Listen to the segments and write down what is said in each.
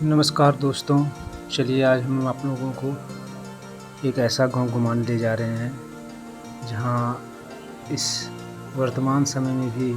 नमस्कार दोस्तों, चलिए आज हम आप लोगों को एक ऐसा गांव घुमाने ले जा रहे हैं जहां इस वर्तमान समय में भी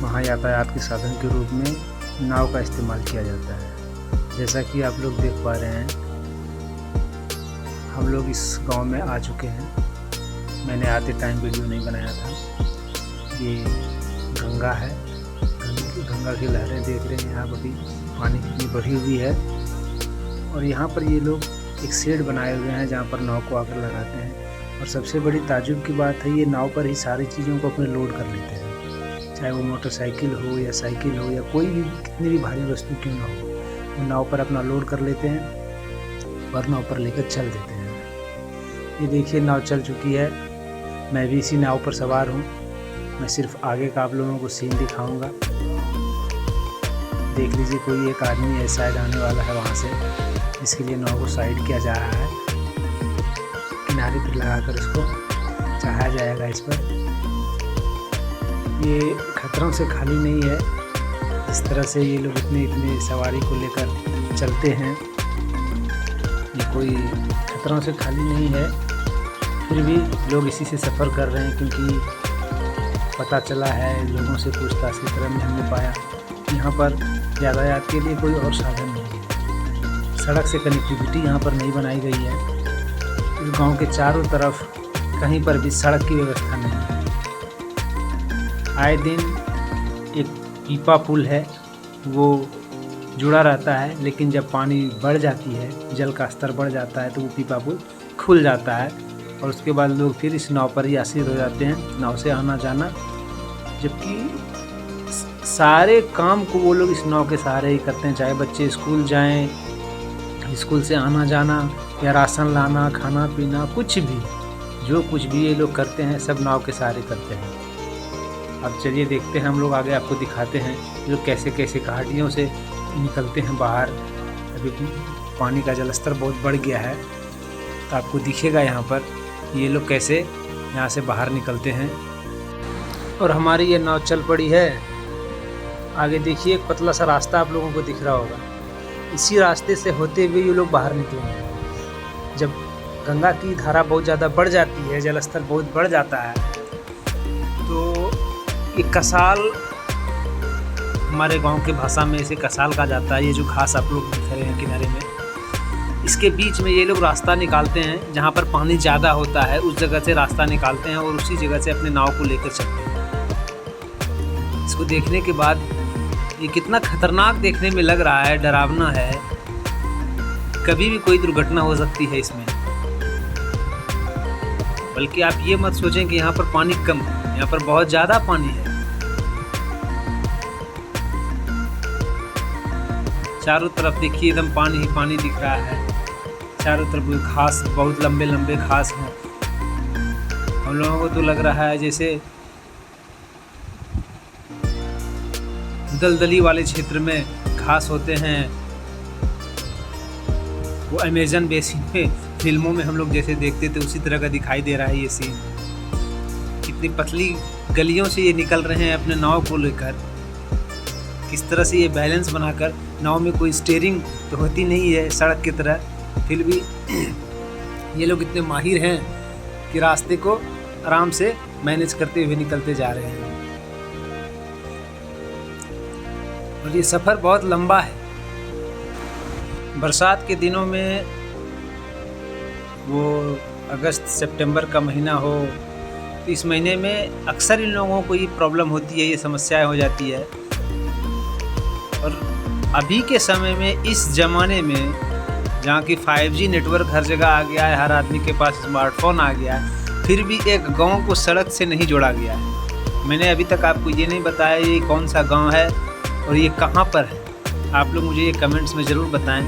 वहाँ यातायात के साधन के रूप में नाव का इस्तेमाल किया जाता है। जैसा कि आप लोग देख पा रहे हैं, हम लोग इस गांव में आ चुके हैं। मैंने आते टाइम वीडियो नहीं बनाया था। ये गंगा है, गंगा की लहरें देख रहे हैं आप। अभी पानी कितनी बढ़ी हुई है और यहाँ पर ये लोग एक शेड बनाए हुए हैं जहाँ पर नाव को आकर लगाते हैं। और सबसे बड़ी ताज्जुब की बात है, ये नाव पर ही सारी चीज़ों को अपने लोड कर लेते हैं, चाहे वो मोटरसाइकिल हो या साइकिल हो या कोई भी कितनी भी भारी वस्तु क्यों ना हो, वो नाव पर अपना लोड कर लेते हैं और नाव पर लेकर चल देते हैं। ये देखिए, नाव चल चुकी है। मैं भी इसी नाव पर सवार हूँ। मैं सिर्फ आगे का आप लोगों को सीन दिखाऊंगा। देख लीजिए, कोई एक आदमी है शायद आने वाला है वहाँ से, इसके लिए नाव को साइड किया जा रहा है। किनारे पर लगाकर इसको चढ़ाया जाएगा। इस पर ये खतरों से खाली नहीं है। जिस तरह से ये लोग इतने सवारी को लेकर चलते हैं, ये कोई खतरों से खाली नहीं है। फिर भी लोग इसी से सफ़र कर रहे हैं, क्योंकि पता चला है, लोगों से पूछताछ की तरह में हमने पाया यहाँ पर यातायात के लिए कोई और साधन नहीं है। सड़क से कनेक्टिविटी यहाँ पर नहीं बनाई गई है। इस गांव के चारों तरफ कहीं पर भी सड़क की व्यवस्था नहीं है। आए दिन एक पीपा पुल है, वो जुड़ा रहता है, लेकिन जब पानी बढ़ जाती है, जल का स्तर बढ़ जाता है, तो वो पीपा पुल खुल जाता है और उसके बाद लोग फिर इस नाव पर ही आश्रित हो जाते हैं, नाव से आना जाना। जबकि सारे काम को वो लोग इस नाव के सहारे ही करते हैं, चाहे बच्चे स्कूल जाएं, स्कूल से आना जाना या राशन लाना, खाना पीना, कुछ भी, जो कुछ भी ये लोग करते हैं सब नाव के सहारे करते हैं। अब चलिए देखते हैं, हम लोग आगे आपको दिखाते हैं लोग कैसे कैसे घाटियों से निकलते हैं बाहर। अभी पानी का जलस्तर बहुत बढ़ गया है, तो आपको दिखेगा यहाँ पर ये लोग कैसे यहाँ से बाहर निकलते हैं। और हमारी ये नाव चल पड़ी है। आगे देखिए, एक पतला सा रास्ता आप लोगों को दिख रहा होगा। इसी रास्ते से होते हुए ये लोग बाहर निकलेंगे। जब गंगा की धारा बहुत ज़्यादा बढ़ जाती है, जलस्तर बहुत बढ़ जाता है, तो ये कसाल, हमारे गांव के भाषा में इसे कसाल कहा जाता है। ये जो घास आप लोग दिख रहे हैं किनारे में, इसके बीच में ये लोग रास्ता निकालते हैं। जहाँ पर पानी ज़्यादा होता है उस जगह से रास्ता निकालते हैं और उसी जगह से अपने नाव को लेकर चलते हैं। इसको देखने के बाद ये कितना खतरनाक देखने में लग रहा है, डरावना है। कभी भी कोई दुर्घटना हो सकती है इसमें। बल्कि आप ये मत सोचें कि यहाँ पर पानी कम है, यहाँ पर बहुत ज़्यादा पानी है। चारों तरफ देखिए, एकदम पानी ही पानी दिख रहा है। चारों तरफ घास, बहुत लंबे लंबे घास हैं। हम लोगों को तो लग रहा है जैसे दलदली वाले क्षेत्र में घास होते हैं, वो अमेज़न बेसिन में फिल्मों में हम लोग जैसे देखते थे, उसी तरह का दिखाई दे रहा है ये सीन। कितनी पतली गलियों से ये निकल रहे हैं अपने नाव को लेकर। किस तरह से ये बैलेंस बनाकर, नाव में कोई स्टीयरिंग तो होती नहीं है सड़क की तरह, फिर भी ये लोग इतने माहिर हैं कि रास्ते को आराम से मैनेज करते हुए निकलते जा रहे हैं। और ये सफ़र बहुत लंबा है। बरसात के दिनों में, वो अगस्त सितंबर का महीना हो, तो इस महीने में अक्सर इन लोगों को ये प्रॉब्लम होती है, ये समस्याएं हो जाती है। और अभी के समय में, इस ज़माने में, जहाँ की 5G नेटवर्क हर जगह आ गया है, हर आदमी के पास स्मार्टफोन आ गया है, फिर भी एक गांव को सड़क से नहीं जोड़ा गया है। मैंने अभी तक आपको ये नहीं बताया ये कौन सा गांव है और ये कहाँ पर है। आप लोग मुझे ये कमेंट्स में ज़रूर बताएं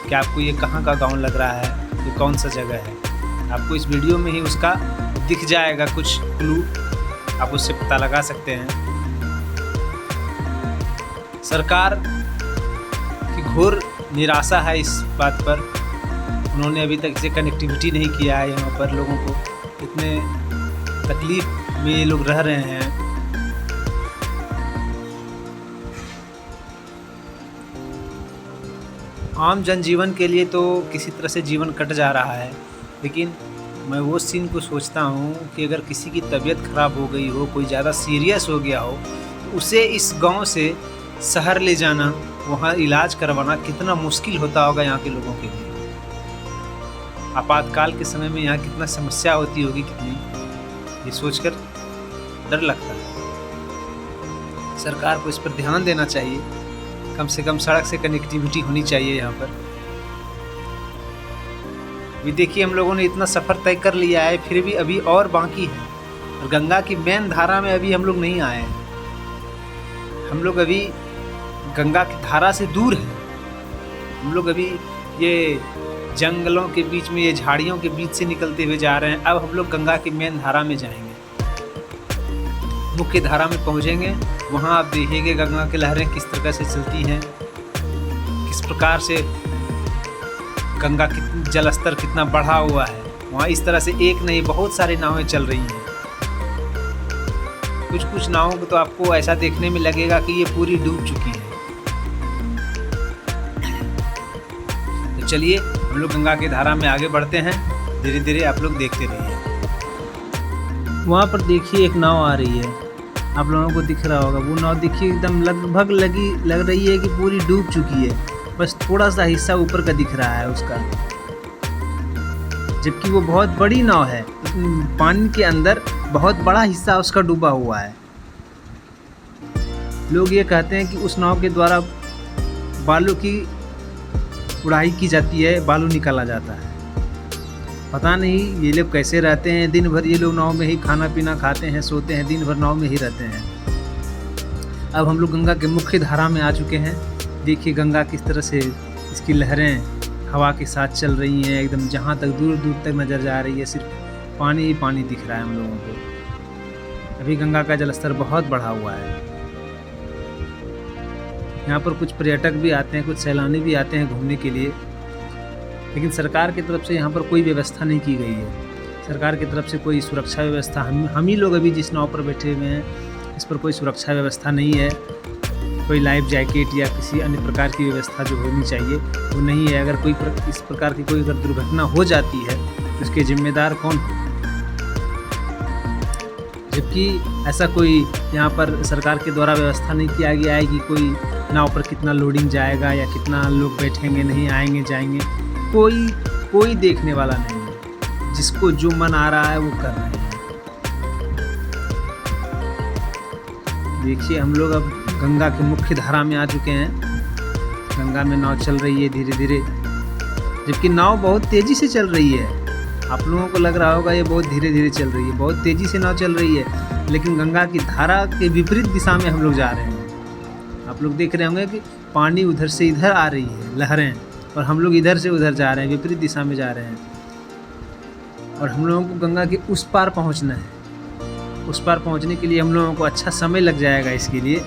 कि आपको ये कहाँ का गांव लग रहा है, ये कौन सा जगह है। आपको इस वीडियो में ही उसका दिख जाएगा कुछ क्लू, आप उससे पता लगा सकते हैं। सरकार की घोर निराशा है इस बात पर। उन्होंने अभी तक इसे कनेक्टिविटी नहीं किया है। यहाँ पर लोगों को इतने तकलीफ में ये लोग रह रहे हैं। आम जनजीवन के लिए तो किसी तरह से जीवन कट जा रहा है, लेकिन मैं वो सीन को सोचता हूँ कि अगर किसी की तबीयत ख़राब हो गई हो, कोई ज़्यादा सीरियस हो गया हो, तो उसे इस गांव से शहर ले जाना, वहाँ इलाज करवाना कितना मुश्किल होता होगा यहाँ के लोगों के लिए। आपातकाल के समय में यहाँ कितना समस्या होती होगी कितनी, ये सोचकर डर लगता है। सरकार को इस पर ध्यान देना चाहिए, कम से कम सड़क से कनेक्टिविटी होनी चाहिए यहाँ पर। अभी देखिए हम लोगों ने इतना सफ़र तय कर लिया है, फिर भी अभी और बाकी है, और गंगा की मेन धारा में अभी हम लोग नहीं आए हैं। हम लोग अभी गंगा की धारा से दूर हैं। हम लोग अभी ये जंगलों के बीच में, ये झाड़ियों के बीच से निकलते हुए जा रहे हैं। अब हम लोग गंगा की मेन धारा में जाएंगे, मुख्य धारा में पहुंचेंगे। वहाँ आप देखिएगा गंगा की लहरें किस तरह से चलती हैं, किस प्रकार से गंगा की जल स्तर कितना बढ़ा हुआ है। वहाँ इस तरह से एक नहीं बहुत सारी नावें चल रही हैं। कुछ कुछ नावों को तो आपको ऐसा देखने में लगेगा कि ये पूरी डूब चुकी है। तो चलिए हम लोग गंगा की धारा में आगे बढ़ते हैं, धीरे धीरे आप लोग देखते रहिए। वहाँ पर देखिए एक नाव आ रही है, आप लोगों को दिख रहा होगा। वो नाव देखिए एकदम लगभग लग रही है कि पूरी डूब चुकी है, बस थोड़ा सा हिस्सा ऊपर का दिख रहा है उसका, जबकि वो बहुत बड़ी नाव है। पानी के अंदर बहुत बड़ा हिस्सा उसका डूबा हुआ है। लोग ये कहते हैं कि उस नाव के द्वारा बालू की उड़ाई की जाती है, बालू निकाला जाता है। पता नहीं ये लोग कैसे रहते हैं, दिन भर ये लोग नाव में ही खाना पीना खाते हैं, सोते हैं, दिन भर नाव में ही रहते हैं। अब हम लोग गंगा के मुख्य धारा में आ चुके हैं। देखिए गंगा किस तरह से इसकी लहरें हवा के साथ चल रही हैं, एकदम जहाँ तक दूर दूर तक नज़र जा रही है, सिर्फ पानी ही पानी दिख रहा है हम लोगों को। अभी गंगा का जलस्तर बहुत बढ़ा हुआ है। यहाँ पर कुछ पर्यटक भी आते हैं, कुछ सैलानी भी आते हैं घूमने के लिए, लेकिन सरकार की तरफ से यहाँ पर कोई व्यवस्था नहीं की गई है। सरकार की तरफ से कोई सुरक्षा व्यवस्था, हम ही लोग अभी जिस नाव पर बैठे हुए हैं, इस पर कोई सुरक्षा व्यवस्था नहीं है। कोई लाइफ जैकेट या किसी अन्य प्रकार की व्यवस्था जो होनी चाहिए वो नहीं है। अगर कोई इस प्रकार की कोई अगर दुर्घटना हो जाती है तो उसके जिम्मेदार कौन हो? जबकि ऐसा कोई यहाँ पर सरकार के द्वारा व्यवस्था नहीं किया गया है कि कोई नाव पर कितना लोडिंग जाएगा या कितना लोग बैठेंगे, नहीं आएंगे जाएंगे, कोई देखने वाला नहीं है। जिसको जो मन आ रहा है वो कर रहे हैं। देखिए हम लोग अब गंगा की मुख्य धारा में आ चुके हैं। गंगा में नाव चल रही है धीरे धीरे, जबकि नाव बहुत तेज़ी से चल रही है। आप लोगों को लग रहा होगा ये बहुत धीरे धीरे चल रही है, बहुत तेज़ी से नाव चल रही है, लेकिन गंगा की धारा के विपरीत दिशा में हम लोग जा रहे हैं। आप लोग देख रहे होंगे कि पानी उधर से इधर आ रही है लहरें, और हम लोग इधर से उधर जा रहे हैं, विपरीत दिशा में जा रहे हैं। और हम लोगों को गंगा के उस पार पहुंचना है। उस पार पहुंचने के लिए हम लोगों को अच्छा समय लग जाएगा इसके लिए।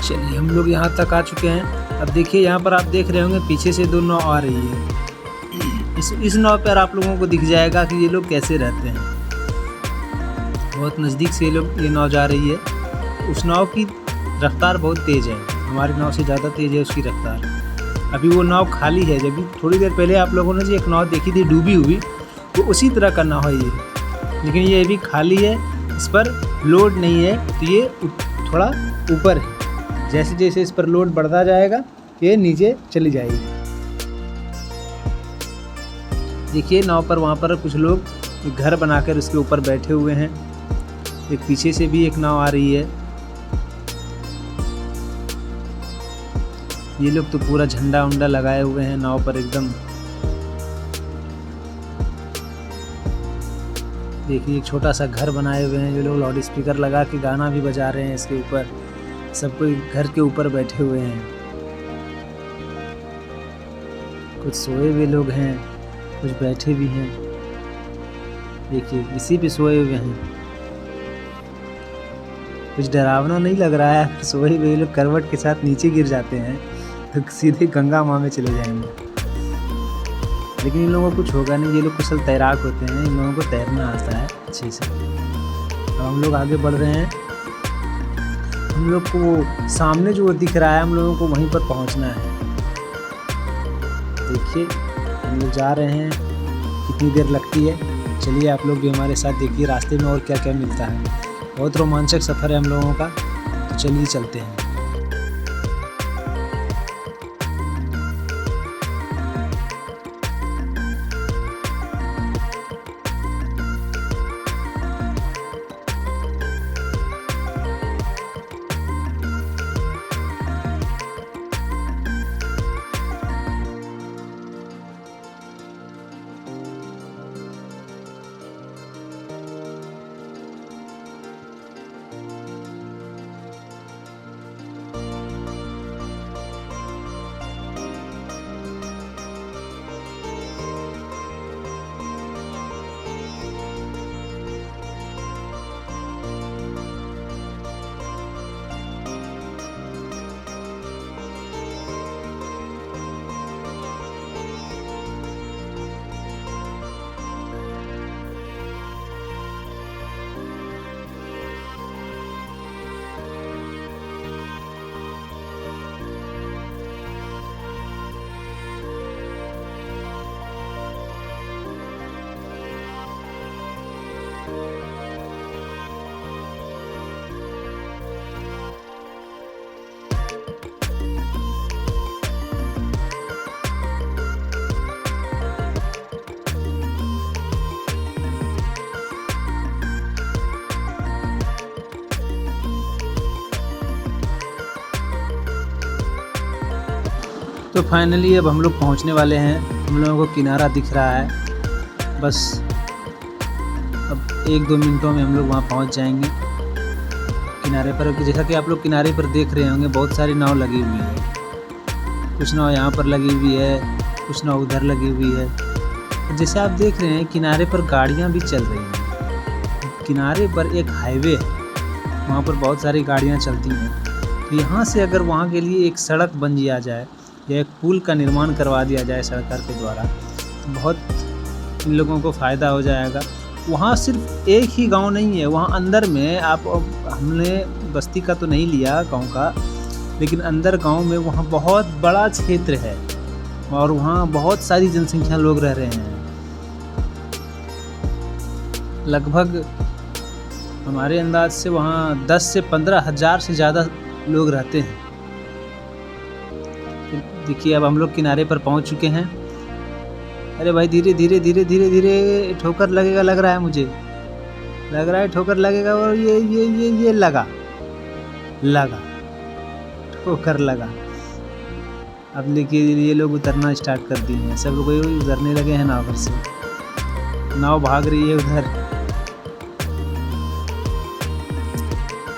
चलिए हम लोग यहाँ तक आ चुके हैं। अब देखिए यहाँ पर आप देख रहे होंगे पीछे से दो नाव आ रही है। इस नाव पर आप लोगों को दिख जाएगा कि ये लोग कैसे रहते हैं। बहुत नज़दीक से ये नाव जा रही है। उस नाव की रफ्तार बहुत तेज़ है, हमारी नाव से ज़्यादा तेज़ है उसकी रफ्तार। अभी वो नाव खाली है। जब थोड़ी देर पहले आप लोगों ने जो एक नाव देखी थी डूबी हुई, वो उसी तरह का नाव है ये, लेकिन ये अभी खाली है, इस पर लोड नहीं है, तो ये थोड़ा ऊपर है। जैसे जैसे इस पर लोड बढ़ता जाएगा ये नीचे चली जाएगी। देखिए नाव पर वहाँ पर कुछ लोग एक घर बनाकर उसके ऊपर बैठे हुए हैं। एक पीछे से भी एक नाव आ रही है। ये लोग तो पूरा झंडा उंडा लगाए हुए हैं नाव पर एकदम। देखिए एक छोटा सा घर बनाए हुए हैं। ये लोग लाउड स्पीकर लगा के गाना भी बजा रहे हैं इसके ऊपर। सब कोई घर के ऊपर बैठे हुए हैं। कुछ सोए हुए लोग हैं, कुछ बैठे भी हैं। देखिए इसी पे सोए हुए हैं। कुछ डरावना नहीं लग रहा है। सोए हुए लोग करवट के साथ नीचे गिर जाते हैं तो सीधे गंगा माँ में चले जाएंगे। लेकिन इन लोगों को कुछ होगा नहीं। ये लोग कुशल तैराक होते हैं। इन लोगों को तैरना आता है अच्छे से। अब हम लोग आगे बढ़ रहे हैं। हम लोग को सामने जो दिख रहा है हम लोगों को वहीं पर पहुंचना है। देखिए हम लोग जा रहे हैं। कितनी देर लगती है चलिए आप लोग भी हमारे साथ देखिए रास्ते में और क्या क्या मिलता है। बहुत रोमांचक सफ़र है हम लोगों का। तो चलिए चलते हैं। तो फाइनली अब हम लोग पहुंचने वाले हैं। हम लोगों को किनारा दिख रहा है। बस अब 1-2 मिनटों में हम लोग वहां पहुंच जाएंगे किनारे पर। जैसा कि आप लोग किनारे पर देख रहे होंगे बहुत सारी नाव लगी हुई है। कुछ नाव यहाँ पर लगी हुई है, कुछ नाव उधर लगी हुई है। जैसे आप देख रहे हैं किनारे पर गाड़ियाँ भी चल रही हैं। किनारे पर एक हाईवे है, वहाँ पर बहुत सारी गाड़ियाँ चलती हैं। तो यहाँ से अगर वहाँ के लिए एक सड़क बन दिया जाए या एक पुल का निर्माण करवा दिया जाए सरकार के द्वारा तो बहुत इन लोगों को फ़ायदा हो जाएगा। वहाँ सिर्फ एक ही गांव नहीं है, वहाँ अंदर में आप हमने बस्ती का तो नहीं लिया गांव का, लेकिन अंदर गांव में वहाँ बहुत बड़ा क्षेत्र है और वहाँ बहुत सारी जनसंख्या लोग रह रहे हैं। लगभग हमारे अंदाज से वहाँ 10 से 15 हज़ार से ज़्यादा लोग रहते हैं। देखिए अब हम लोग किनारे पर पहुंच चुके हैं। अरे भाई धीरे धीरे धीरे धीरे धीरे ठोकर लगेगा, लग रहा है मुझे, लग रहा है ठोकर लगेगा। और ये लगा ठोकर लगा। अब देखिए ये लोग उतरना स्टार्ट कर दिए हैं। सब लोग उतरने लगे हैं नाव पर से। नाव भाग रही है उधर।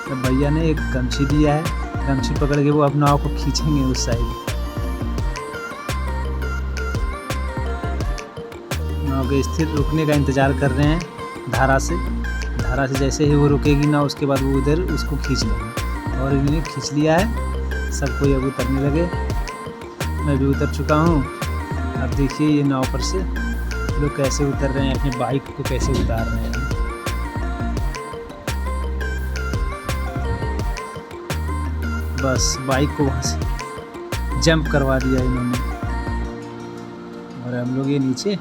तो भैया ने एक गमछी दिया है, गमछी पकड़ के वो अब नाव को खींचेंगे उस साइड। नाव के स्थिर रुकने का इंतज़ार कर रहे हैं धारा से जैसे ही वो रुकेगी ना उसके बाद वो उधर उसको खींच लेंगे। और इन्होंने खींच लिया है। सब कोई अब उतरने लगे। मैं भी उतर चुका हूँ। अब देखिए ये नाव पर से लोग कैसे उतर रहे हैं, अपने बाइक को कैसे उतार रहे हैं। बस बाइक को वहाँ से जंप करवा दिया इन्होंने और हम लोग ये नीचे